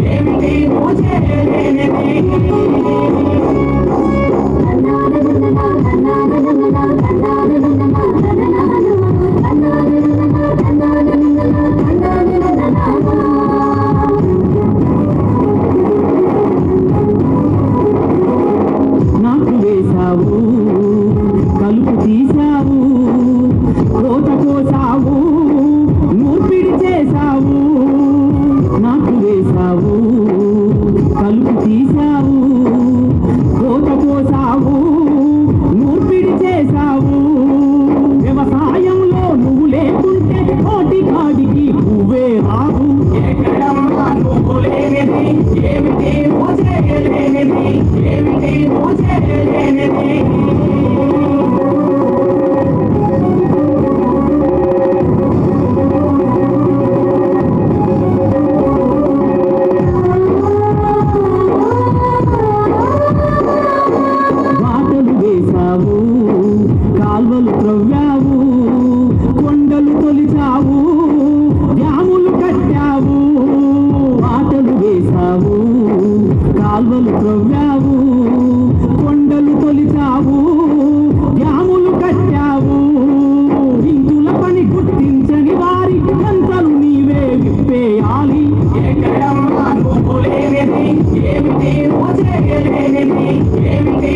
ఏమిటి నువ్వు చేయలేనిది నాకు వేశావు కలుపు తీశావు కోత కోసావు నూర్పిడి చేశావు నాకు వేశావు కలుపు తీశావు కోత కోసావు నూర్పిడి చేశావు వ్యవసాయంలో నువ్వు లేకుంటే కోటి కాడికి నువ్వే రావు ఎక్కడమ్మా నువ్వు లేనిది ఏమిటి నువ్వు చేయలేనిది ఏమిటి నువ్వు చేయలేనిది వాటలు వేశావు కాల్వలు త్రవ్వావు కొండలు తొలిచావు డ్యాములు కట్టావు వాటలు వేశావు కాల్వలు త్రవ్వావు కొండలు తొలిచావు డ్యాములు కట్టావు ఇందుల పని గుర్తించని వారి గంటలు నీవే విప్పేయాలి ఎక్కడమ్మా నువ్వు లేనిది ఏమిటి నువ్వు చేయలేనిది ఏమిటి